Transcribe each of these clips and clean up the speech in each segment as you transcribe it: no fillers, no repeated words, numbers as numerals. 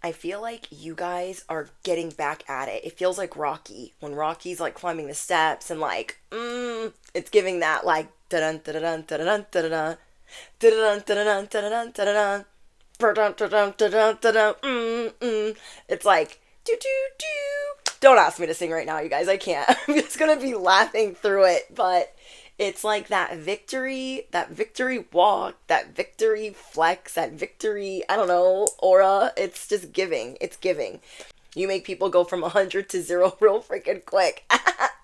I feel like you guys are getting back at it. It feels like Rocky when Rocky's like climbing the steps and like, it's giving that like da dun da dun da dun da dun da dun da dun da dun da dun it's like do do do. Don't ask me to sing right now, you guys. I can't. I'm just gonna be laughing through it, but it's like that victory walk, that victory flex, that victory, I don't know, aura. It's just giving. It's giving. You make people go from 100 to 0 real freaking quick.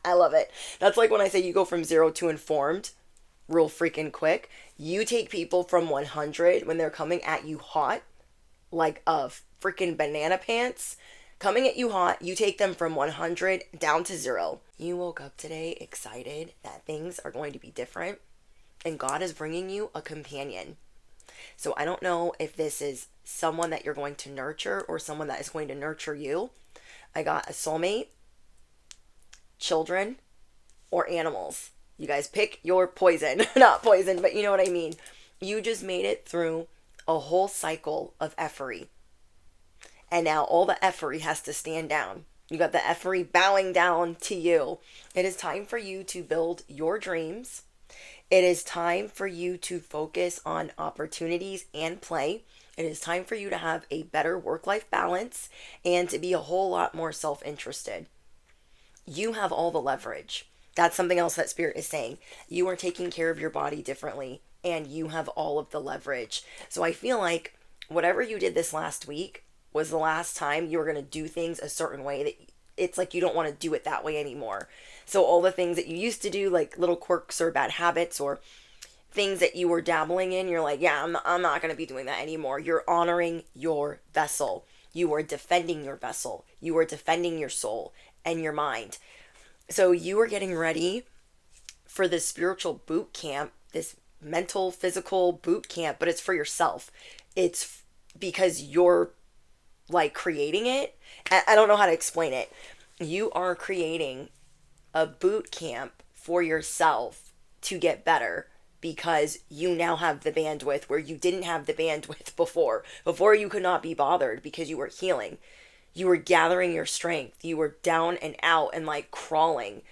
I love it. That's like when I say you go from 0 to informed real freaking quick. You take people from 100 when they're coming at you hot, like a freaking banana pants. Coming at you hot, you take them from 100 down to 0. You woke up today excited that things are going to be different, and God is bringing you a companion. So I don't know if this is someone that you're going to nurture or someone that is going to nurture you. I got a soulmate, children, or animals. You guys pick your poison. Not poison, but you know what I mean. You just made it through a whole cycle of effery. And now all the effery has to stand down. You got the effery bowing down to you. It is time for you to build your dreams. It is time for you to focus on opportunities and play. It is time for you to have a better work-life balance and to be a whole lot more self-interested. You have all the leverage. That's something else that Spirit is saying. You are taking care of your body differently and you have all of the leverage. So I feel like whatever you did this last week was the last time you were going to do things a certain way that it's like you don't want to do it that way anymore. So all the things that you used to do, like little quirks or bad habits or things that you were dabbling in, you're like, yeah, I'm not going to be doing that anymore. You're honoring your vessel. You are defending your vessel. You are defending your soul and your mind. So you are getting ready for this spiritual boot camp, this mental, physical boot camp, but it's for yourself. It's because you're like creating it. I don't know how to explain it. You are creating a boot camp for yourself to get better because you now have the bandwidth where you didn't have the bandwidth before. Before you could not be bothered because you were healing. You were gathering your strength. You were down and out and like crawling.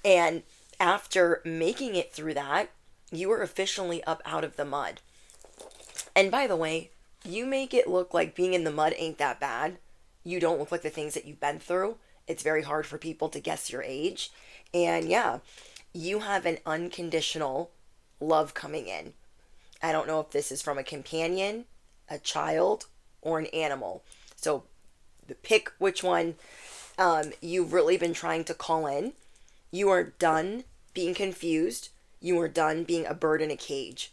And after making it through that, you were officially up out of the mud. And by the way, you make it look like being in the mud ain't that bad. You don't look like the things that you've been through. It's very hard for people to guess your age. And yeah, you have an unconditional love coming in. I don't know if this is from a companion, a child, or an animal. So pick which one you've really been trying to call in. You are done being confused. You are done being a bird in a cage.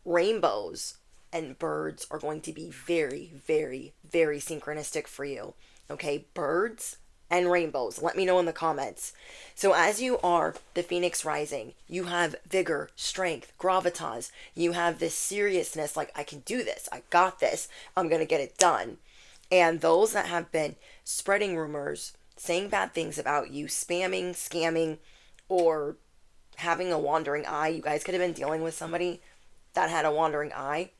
Rainbows and birds are going to be very, very, very synchronistic for you. Okay, birds and rainbows. Let me know in the comments. So as you are the Phoenix rising, you have vigor, strength, gravitas. You have this seriousness, like I can do this. I got this. I'm going to get it done. And those that have been spreading rumors, saying bad things about you, spamming, scamming, or having a wandering eye. You guys could have been dealing with somebody that had a wandering eye.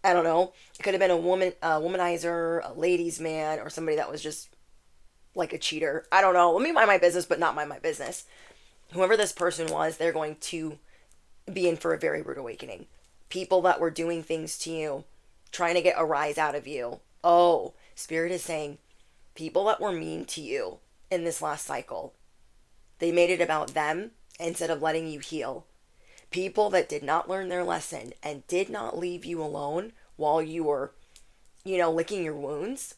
I don't know. It could have been a womanizer, a ladies' man, or somebody that was just like a cheater. I don't know. Let me mind my business, but not mind my business. Whoever this person was, they're going to be in for a very rude awakening. People that were doing things to you, trying to get a rise out of you. Oh, Spirit is saying, people that were mean to you in this last cycle, they made it about them instead of letting you heal. People that did not learn their lesson and did not leave you alone while you were, licking your wounds.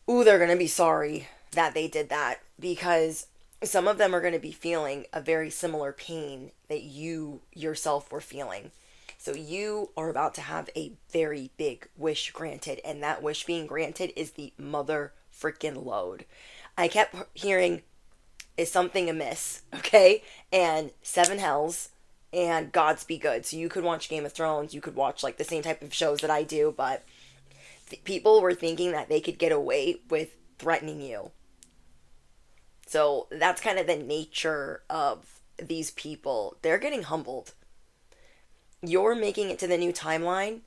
Ooh, they're going to be sorry that they did that because some of them are going to be feeling a very similar pain that you yourself were feeling. So you are about to have a very big wish granted, and that wish being granted is the mother freaking load. I kept hearing, is something amiss, okay? And 7 hells, and gods be good. So you could watch Game of Thrones, you could watch like the same type of shows that I do, but people were thinking that they could get away with threatening you. So that's kind of the nature of these people. They're getting humbled. You're making it to the new timeline,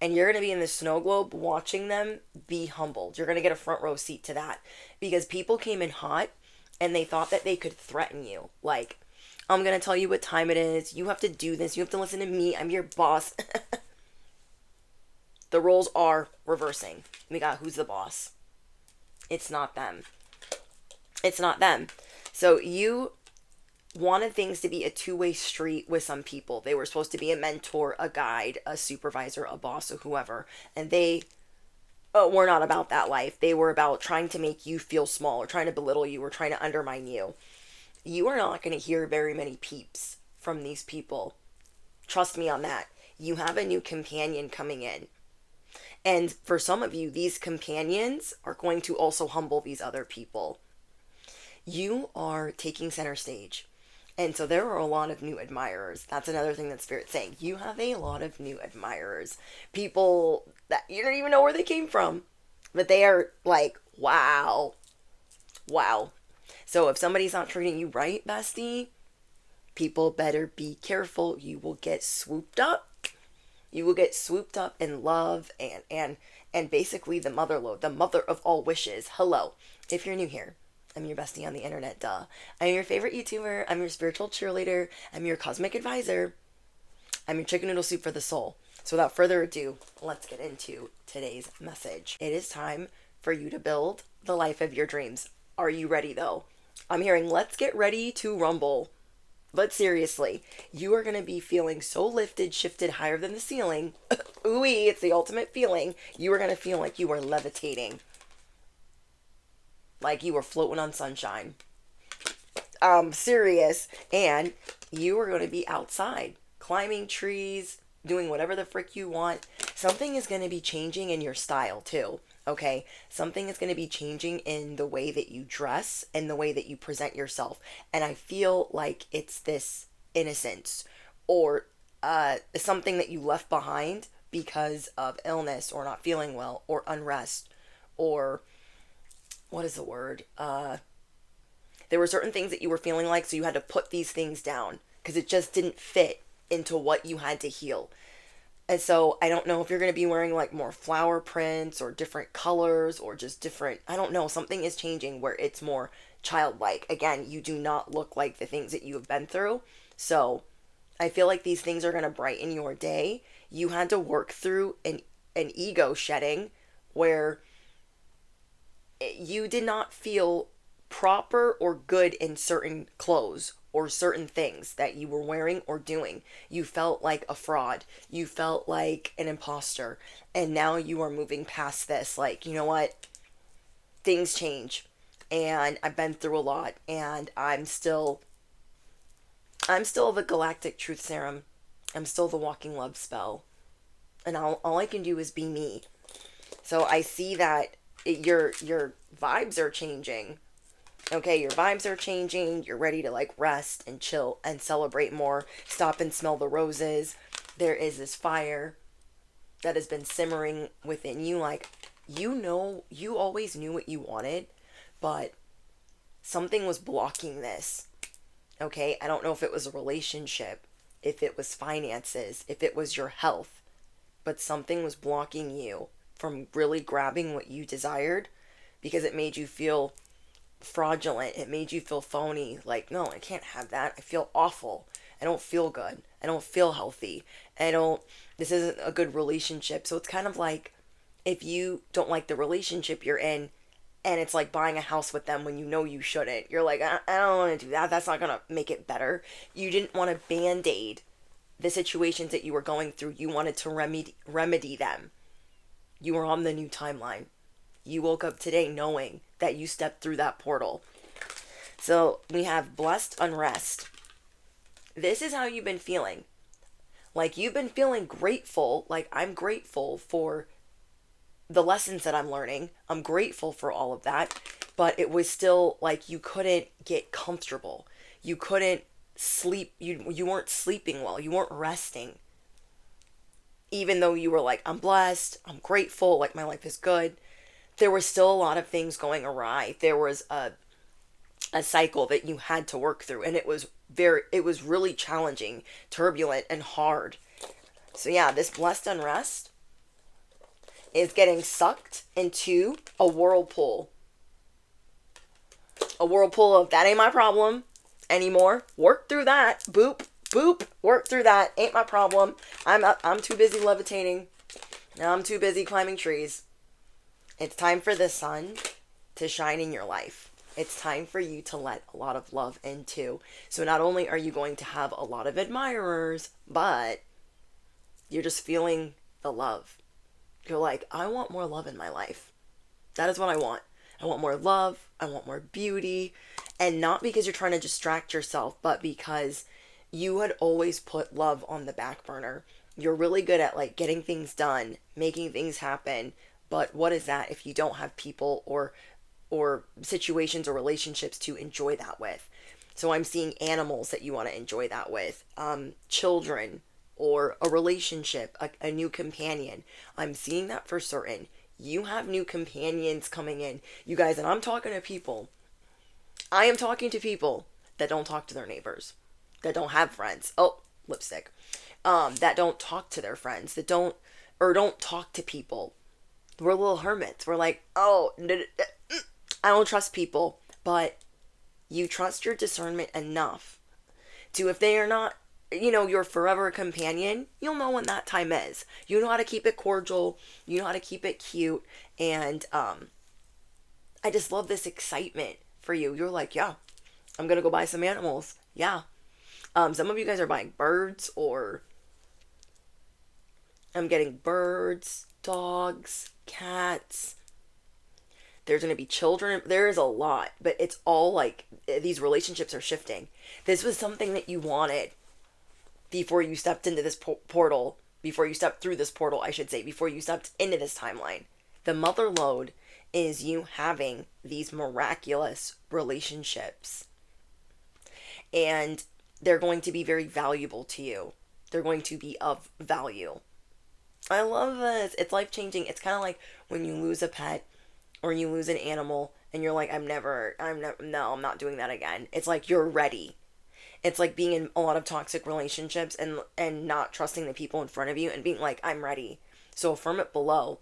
And you're going to be in the snow globe watching them be humbled. You're going to get a front row seat to that. Because people came in hot and they thought that they could threaten you. Like, I'm going to tell you what time it is. You have to do this. You have to listen to me. I'm your boss. The roles are reversing. We got who's the boss. It's not them. It's not them. So you wanted things to be a two-way street with some people. They were supposed to be a mentor, a guide, a supervisor, a boss, or whoever. And they were not about that life. They were about trying to make you feel small or trying to belittle you or trying to undermine you. You are not going to hear very many peeps from these people. Trust me on that. You have a new companion coming in. And for some of you, these companions are going to also humble these other people. You are taking center stage. And so there are a lot of new admirers. That's another thing that Spirit's saying. You have a lot of new admirers. People that you don't even know where they came from. But they are like, wow. Wow. So if somebody's not treating you right, bestie, people better be careful. You will get swooped up. You will get swooped up in love and basically the mother lode, the mother of all wishes. Hello. If you're new here, I'm your bestie on the internet, duh. I'm your favorite YouTuber. I'm your spiritual cheerleader. I'm your cosmic advisor. I'm your chicken noodle soup for the soul. So without further ado, let's get into today's message. It is time for you to build the life of your dreams. Are you ready though? I'm hearing let's get ready to rumble. But seriously, you are going to be feeling so lifted, shifted higher than the ceiling. Ooh-wee, it's the ultimate feeling. You are going to feel like you are levitating. Like you were floating on sunshine. Serious. And you are going to be outside, climbing trees, doing whatever the frick you want. Something is going to be changing in your style too. Okay, something is going to be changing in the way that you dress and the way that you present yourself. And I feel like it's this innocence or something that you left behind because of illness or not feeling well or unrest or what is the word? There were certain things that you were feeling like, so you had to put these things down because it just didn't fit into what you had to heal. And so I don't know if you're going to be wearing like more flower prints or different colors or just different, I don't know, something is changing where it's more childlike. Again, you do not look like the things that you have been through. So I feel like these things are going to brighten your day. You had to work through an ego shedding where you did not feel proper or good in certain clothes or certain things that you were wearing or doing. You felt like a fraud. You felt like an imposter. And now you are moving past this. Like, you know what? Things change. And I've been through a lot. And I'm still the galactic truth serum. I'm still the walking love spell. And all I can do is be me. So I see that your vibes are changing. Okay, your vibes are changing. You're ready to like rest and chill and celebrate more. Stop and smell the roses. There is this fire that has been simmering within you. Like, you know, you always knew what you wanted, but something was blocking this. Okay, I don't know if it was a relationship, if it was finances, if it was your health, but something was blocking you from really grabbing what you desired because it made you feel fraudulent. It made you feel phony. Like, no, I can't have that. I feel awful. I don't feel good. I don't feel healthy. This isn't a good relationship. So it's kind of like if you don't like the relationship you're in and it's like buying a house with them when you know you shouldn't. You're like, I don't want to do that. That's not going to make it better. You didn't want to band-aid the situations that you were going through. You wanted to remedy them. You were on the new timeline. You woke up today knowing that you stepped through that portal. So we have blessed unrest. This is how you've been feeling. Like you've been feeling grateful. Like I'm grateful for the lessons that I'm learning. I'm grateful for all of that. But it was still like you couldn't get comfortable. You couldn't sleep. You weren't sleeping well. You weren't resting. Even though you were like, I'm blessed. I'm grateful. Like my life is good. There was still a lot of things going awry. There was a cycle that you had to work through, and it was really challenging, turbulent, and hard. So yeah, this blessed unrest, is getting sucked into a whirlpool. A whirlpool of that ain't my problem anymore. Work through that. Boop, boop. Work through that. Ain't my problem. I'm too busy levitating. I'm too busy climbing trees. It's time for the sun to shine in your life. It's time for you to let a lot of love in too. So not only are you going to have a lot of admirers, but you're just feeling the love. You're like, I want more love in my life. That is what I want. I want more love. I want more beauty. And not because you're trying to distract yourself, but because you had always put love on the back burner. You're really good at like getting things done, making things happen. But what is that if you don't have people or situations or relationships to enjoy that with? So I'm seeing animals that you want to enjoy that with, children, or a relationship, a new companion. I'm seeing that for certain. You have new companions coming in, you guys, and I'm talking to people. I am talking to people that don't talk to their neighbors, that don't have friends. Oh, lipstick. That don't talk to their friends, that don't talk to people. We're little hermits. We're like, oh, I don't trust people. But you trust your discernment enough to, if they are not, your forever companion, you'll know when that time is. You know how to keep it cordial. You know how to keep it cute. And I just love this excitement for you. You're like, yeah, I'm going to go buy some animals. Yeah. Some of you guys are buying birds, or I'm getting birds, dogs, cats. There's going to be children. There is a lot, but it's all like these relationships are shifting. This was something that you wanted before you stepped into this portal, before you stepped through this portal, I should say, before you stepped into this timeline. The mother lode is you having these miraculous relationships. And they're going to be very valuable to you. They're going to be of value. I love this. It's life-changing. It's kind of like when you lose a pet or you lose an animal and you're like, I'm not doing that again. It's like you're ready. It's like being in a lot of toxic relationships and not trusting the people in front of you and being like, I'm ready. So affirm it below.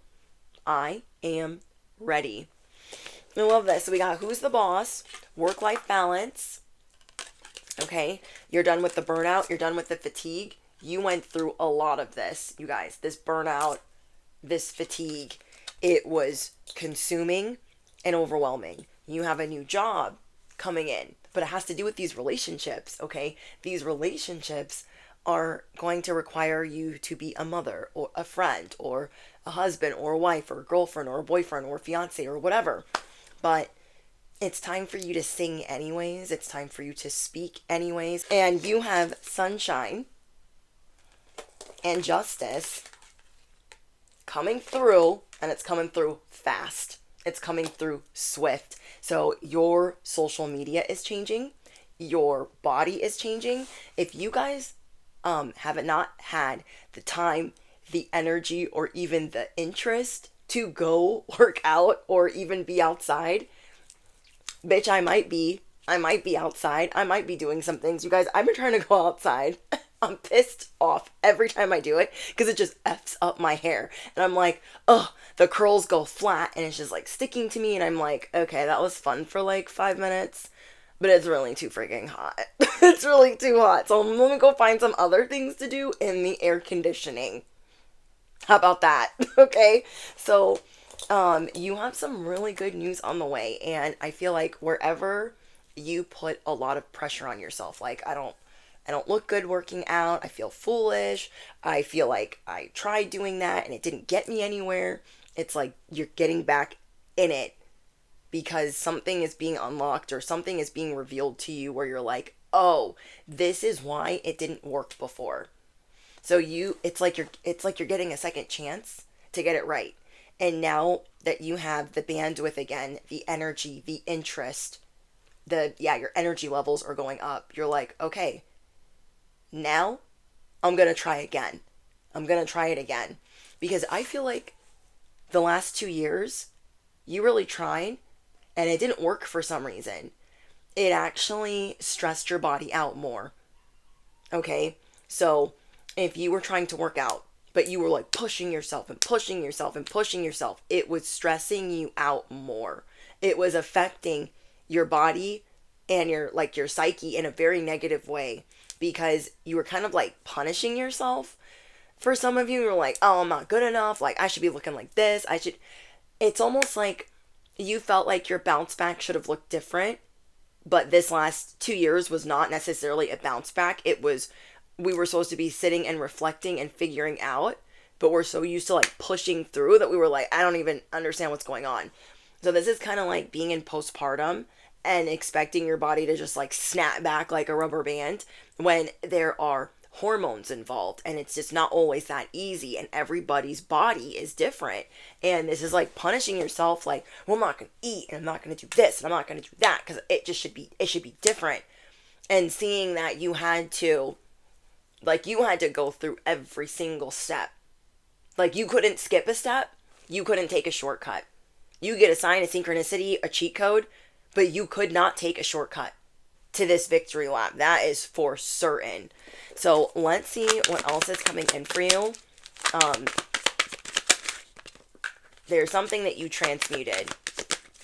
I am ready. I love this. So we got who's the boss, work-life balance. Okay, you're done with the burnout. You're done with the fatigue. You went through a lot of this, you guys. This burnout, this fatigue, it was consuming and overwhelming. You have a new job coming in, but it has to do with these relationships, okay? These relationships are going to require you to be a mother or a friend or a husband or a wife or a girlfriend or a boyfriend or a fiance or whatever. But it's time for you to sing anyways. It's time for you to speak anyways. And you have sunshine and justice coming through, and it's coming through fast. It's coming through swift. So your social media is changing. Your body is changing. If you guys have not had the time, the energy, or even the interest to go work out or even be outside, bitch, I might be outside. I might be doing some things. You guys, I've been trying to go outside. I'm pissed off every time I do it because it just F's up my hair. And I'm like, oh, the curls go flat and it's just like sticking to me. And I'm like, okay, that was fun for like 5 minutes, but it's really too freaking hot. It's really too hot. So let me go find some other things to do in the air conditioning. How about that? Okay. So, you have some really good news on the way. And I feel like wherever you put a lot of pressure on yourself, like I don't look good working out. I feel foolish. I feel like I tried doing that and it didn't get me anywhere. It's like you're getting back in it because something is being unlocked or something is being revealed to you where you're like, oh, this is why it didn't work before. So it's like you're getting a second chance to get it right. And now that you have the bandwidth again, the energy, the interest, your energy levels are going up. You're like, okay, now I'm going to try again. I'm going to try it again. Because I feel like the last 2 years, you really tried and it didn't work for some reason. It actually stressed your body out more. Okay? So if you were trying to work out but you were like pushing yourself and pushing yourself and pushing yourself. It was stressing you out more. It was affecting your body and your psyche in a very negative way, because you were kind of like punishing yourself. For some of you, you're like, oh, I'm not good enough. Like, I should be looking like this. It's almost like you felt like your bounce back should have looked different. But this last 2 years was not necessarily a bounce back. We were supposed to be sitting and reflecting and figuring out, but we're so used to like pushing through that we were like, I don't even understand what's going on. So this is kind of like being in postpartum and expecting your body to just like snap back like a rubber band when there are hormones involved, and it's just not always that easy, and everybody's body is different. And this is like punishing yourself, like, well, I'm not gonna eat, and I'm not gonna do this, and I'm not gonna do that, because it should be different. And seeing that you had to go through every single step. Like, you couldn't skip a step, you couldn't take a shortcut. You get assigned a synchronicity, a cheat code, but you could not take a shortcut to this victory lap. That is for certain. So let's see what else is coming in for you. There's something that you transmuted.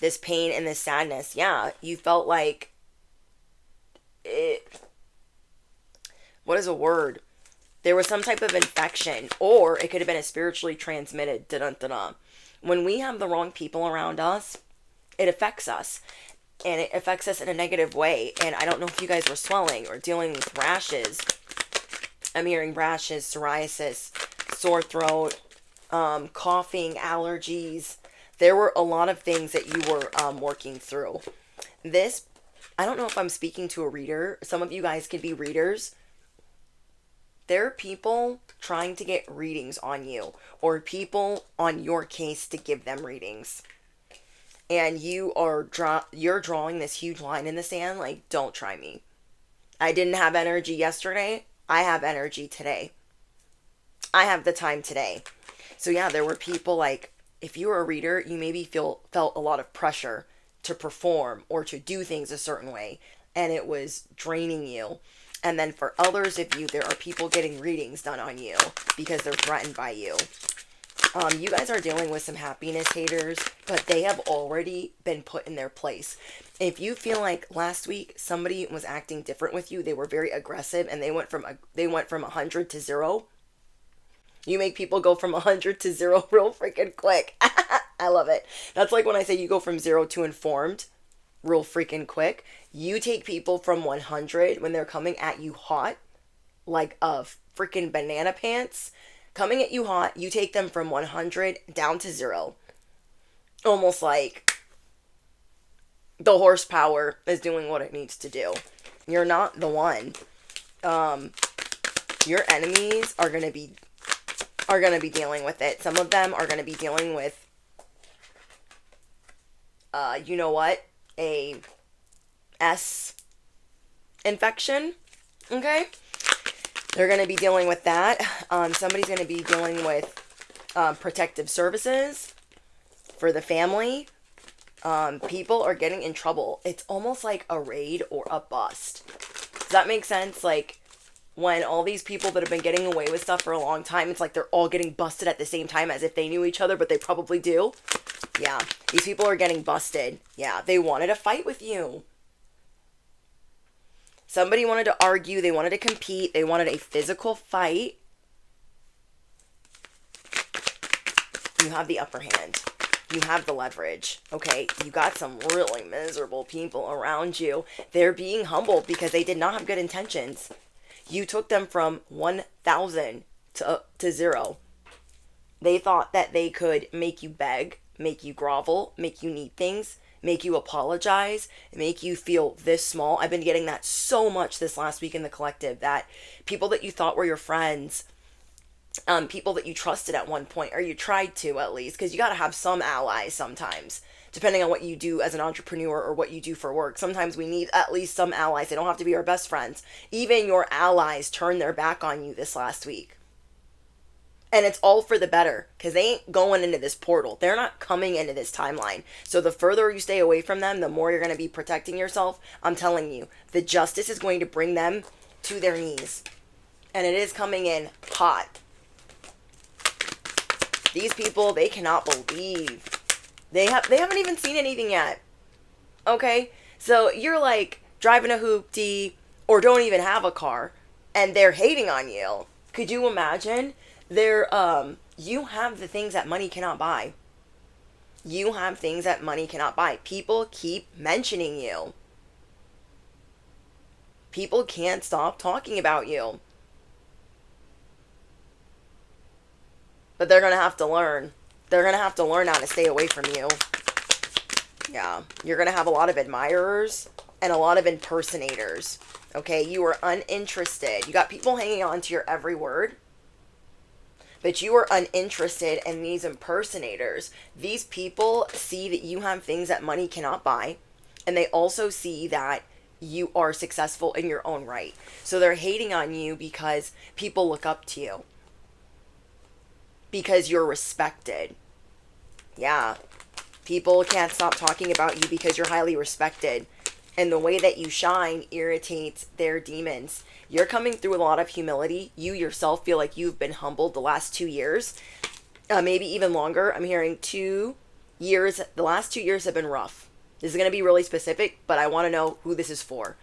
This pain and this sadness. Yeah, you felt like it. What is a word? There was some type of infection, or it could have been a spiritually transmitted. Dun-dun-dun-dun. When we have the wrong people around us, it affects us. And it affects us in a negative way. And I don't know if you guys were swelling or dealing with rashes. I'm hearing rashes, psoriasis, sore throat, coughing, allergies. There were a lot of things that you were working through. This, I don't know if I'm speaking to a reader. Some of you guys could be readers. There are people trying to get readings on you, or people on your case to give them readings. And you're drawing this huge line in the sand, like, don't try me. I didn't have energy yesterday. I have energy today. I have the time today. So yeah, there were people like, if you were a reader, you maybe felt a lot of pressure to perform or to do things a certain way, and it was draining you. And then for others of you, there are people getting readings done on you because they're threatened by you. You guys are dealing with some happiness haters, but they have already been put in their place. If you feel like last week somebody was acting different with you, they were very aggressive, and they went from 100 to 0. You make people go from 100 to 0 real freaking quick. I love it. That's like when I say you go from 0 to informed real freaking quick. You take people from 100 when they're coming at you hot, like a freaking banana pants. Coming at you hot, you take them from 100 down to 0. Almost like the horsepower is doing what it needs to do. You're not the one. Your enemies are gonna be dealing with it. Some of them are gonna be dealing with, you know what? A S infection. Okay? They're going to be dealing with that. Somebody's going to be dealing with protective services for the family. People are getting in trouble. It's almost like a raid or a bust. Does that make sense? Like, when all these people that have been getting away with stuff for a long time, it's like they're all getting busted at the same time, as if they knew each other, but they probably do. Yeah, these people are getting busted. Yeah, they wanted to fight with you. Somebody wanted to argue. They wanted to compete. They wanted a physical fight. You have the upper hand. You have the leverage. Okay, you got some really miserable people around you. They're being humbled because they did not have good intentions. You took them from 1,000 to 0. They thought that they could make you beg, make you grovel, make you need things, make you apologize, make you feel this small. I've been getting that so much this last week in the collective, that people that you thought were your friends, people that you trusted at one point, or you tried to at least, because you got to have some allies sometimes, depending on what you do as an entrepreneur or what you do for work. Sometimes we need at least some allies. They don't have to be our best friends. Even your allies turned their back on you this last week. And it's all for the better, because they ain't going into this portal. They're not coming into this timeline. So the further you stay away from them, the more you're going to be protecting yourself. I'm telling you, the justice is going to bring them to their knees. And it is coming in hot. These people, they cannot believe. They haven't even seen anything yet. Okay? So you're like driving a hoopty or don't even have a car and they're hating on you. Could you imagine? You have the things that money cannot buy. You have things that money cannot buy. People keep mentioning you. People can't stop talking about you. But they're going to have to learn. They're going to have to learn how to stay away from you. Yeah. You're going to have a lot of admirers and a lot of impersonators. Okay? You are uninterested. You got people hanging on to your every word. But you are uninterested in these impersonators. These people see that you have things that money cannot buy. And they also see that you are successful in your own right. So they're hating on you because people look up to you. Because you're respected. Yeah. People can't stop talking about you because you're highly respected. And the way that you shine irritates their demons. You're coming through a lot of humility. You yourself feel like you've been humbled the last 2 years. Maybe even longer. I'm hearing 2 years. The last 2 years have been rough. This is going to be really specific, but I want to know who this is for.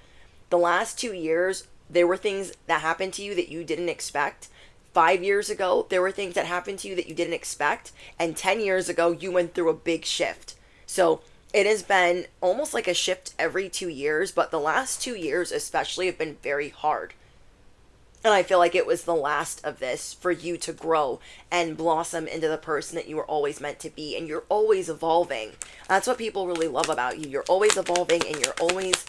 The last 2 years, there were things that happened to you that you didn't expect. 5 years ago, there were things that happened to you that you didn't expect. And 10 years ago, you went through a big shift. So it has been almost like a shift every 2 years, but the last 2 years especially have been very hard. And I feel like it was the last of this for you to grow and blossom into the person that you were always meant to be. And you're always evolving. That's what people really love about you. You're always evolving and you're always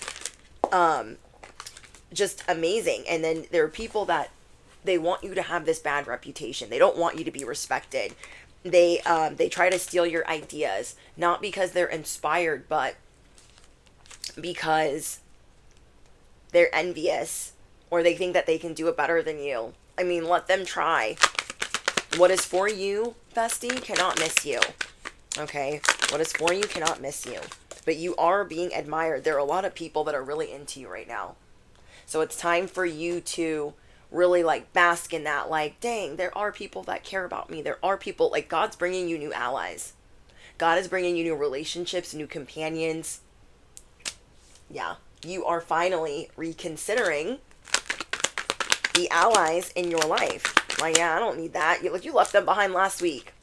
just amazing. And then there are people that they want you to have this bad reputation. They don't want you to be respected. They try to steal your ideas, not because they're inspired, but because they're envious or they think that they can do it better than you. I mean, let them try. What is for you, bestie, cannot miss you. Okay? What is for you cannot miss you. But you are being admired. There are a lot of people that are really into you right now. So it's time for you to really like bask in that, like, dang, there are people that care about me. There are people, like, God's bringing you new allies. God is bringing you new relationships, new companions. Yeah, you are finally reconsidering the allies in your life. Like, yeah, I don't need that. You left them behind last week.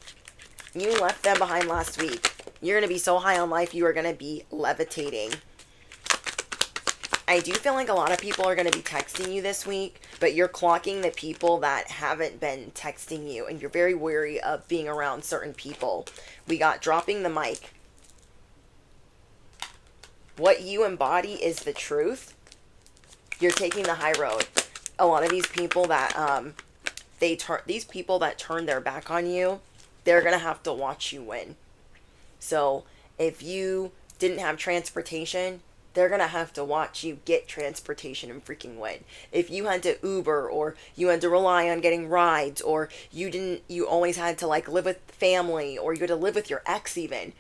You left them behind last week. You're going to be so high on life, you are going to be levitating. I do feel like a lot of people are going to be texting you this week, but you're clocking the people that haven't been texting you, and you're very wary of being around certain people. We got dropping the mic. What you embody is the truth. You're taking the high road. A lot of these people that these people that turn their back on you, they're going to have to watch you win. So if you didn't have transportation, they're going to have to watch you get transportation and freaking win. If you had to Uber, or you had to rely on getting rides, or you always had to like live with family, or you had to live with your ex even.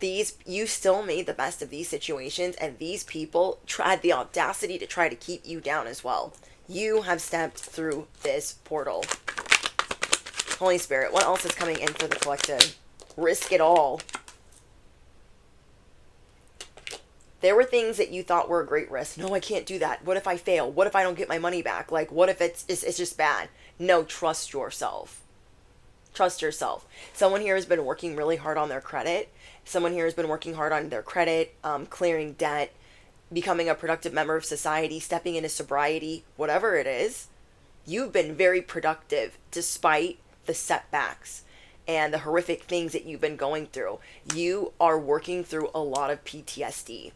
You still made the best of these situations, and these people had the audacity to try to keep you down as well. You have stepped through this portal. Holy Spirit, what else is coming in for the collective? Risk it all. There were things that you thought were a great risk. No, I can't do that. What if I fail? What if I don't get my money back? Like, what if it's just bad? No, trust yourself. Trust yourself. Someone here has been working really hard on their credit. Someone here has been working hard on their credit, clearing debt, becoming a productive member of society, stepping into sobriety, whatever it is. You've been very productive despite the setbacks and the horrific things that you've been going through. You are working through a lot of PTSD.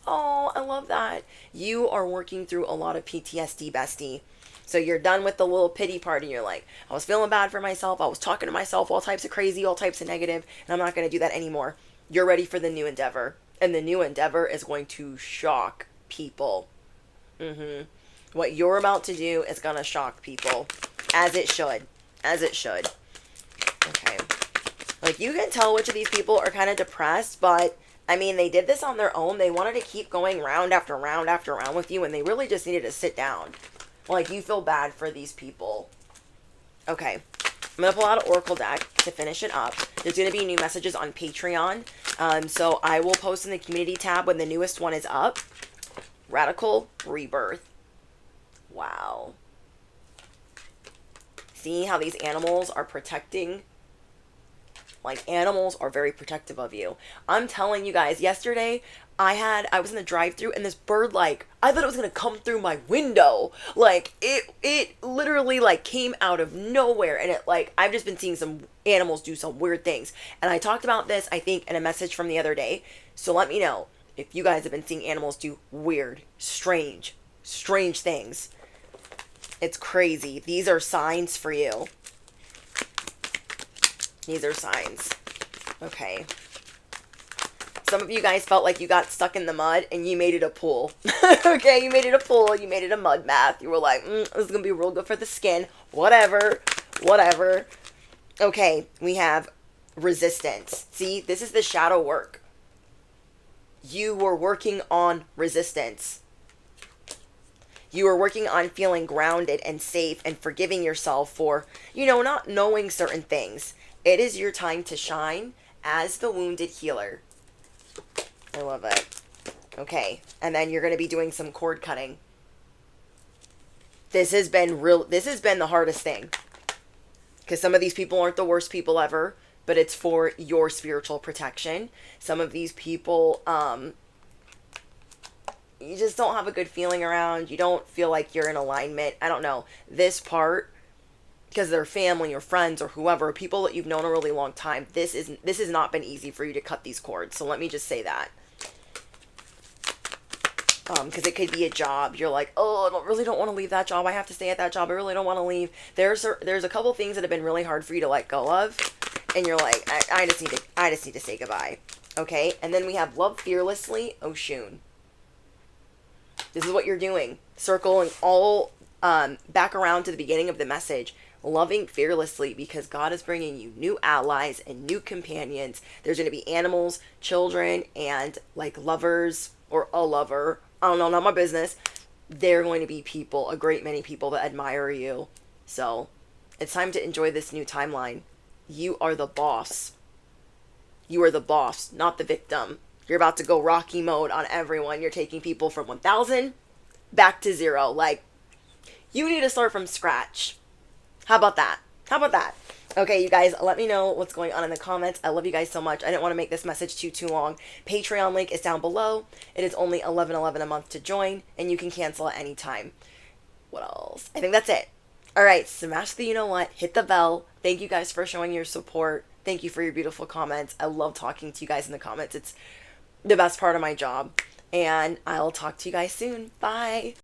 Oh, I love that. You are working through a lot of PTSD, bestie. So you're done with the little pity party. You're like, I was feeling bad for myself. I was talking to myself all types of crazy, all types of negative, and I'm not going to do that anymore. You're ready for the new endeavor. And the new endeavor is going to shock people. What you're about to do is going to shock people. As it should. As it should. Okay. Like, you can tell which of these people are kind of depressed, but I mean, they did this on their own. They wanted to keep going round after round after round with you, and they really just needed to sit down. Like, you feel bad for these people. Okay. I'm going to pull out an oracle deck to finish it up. There's going to be new messages on Patreon. So I will post in the community tab when the newest one is up. Radical rebirth. Wow. See how these animals are protecting? Like, animals are very protective of you. I'm telling you guys, yesterday I was in the drive-thru and this bird, like, I thought it was gonna come through my window. Like, it literally, like, came out of nowhere. And it, like, I've just been seeing some animals do some weird things. And I talked about this, I think, in a message from the other day. So let me know if you guys have been seeing animals do weird, strange things. It's crazy. These are signs for you. These are signs. Okay. Some of you guys felt like you got stuck in the mud and you made it a pool. Okay, you made it a pool. You made it a mud bath. You were like, this is going to be real good for the skin. Whatever. Okay, we have resistance. See, this is the shadow work. You were working on resistance. You are working on feeling grounded and safe and forgiving yourself for, not knowing certain things. It is your time to shine as the wounded healer. I love it. Okay. And then you're going to be doing some cord cutting. This has been the hardest thing. Because some of these people aren't the worst people ever, but it's for your spiritual protection. Some of these people, you just don't have a good feeling around. You don't feel like you're in alignment. I don't know. This part, because they're family or friends or whoever, people that you've known a really long time, this has not been easy for you to cut these cords. So let me just say that. Because it could be a job. You're like, oh, I really don't want to leave that job. I have to stay at that job. I really don't want to leave. There's a couple things that have been really hard for you to let go of. And you're like, I just need to say goodbye. Okay. And then we have love fearlessly, Oshun. This is what you're doing. Circling all back around to the beginning of the message. Loving fearlessly, because God is bringing you new allies and new companions. There's going to be animals, children, and like lovers or a lover. I don't know, not my business. They're going to be people, a great many people that admire you. So it's time to enjoy this new timeline. You are the boss. You are the boss, not the victim. You're about to go Rocky mode on everyone. You're taking people from 1,000 back to 0. Like, you need to start from scratch. How about that? Okay, you guys, let me know what's going on in the comments. I love you guys so much. I didn't want to make this message too long. Patreon link is down below. It is only $11.11 a month to join, and you can cancel at any time. What else? I think that's it. All right, smash the you-know-what. Hit the bell. Thank you guys for showing your support. Thank you for your beautiful comments. I love talking to you guys in the comments. It's the best part of my job. And I'll talk to you guys soon. Bye.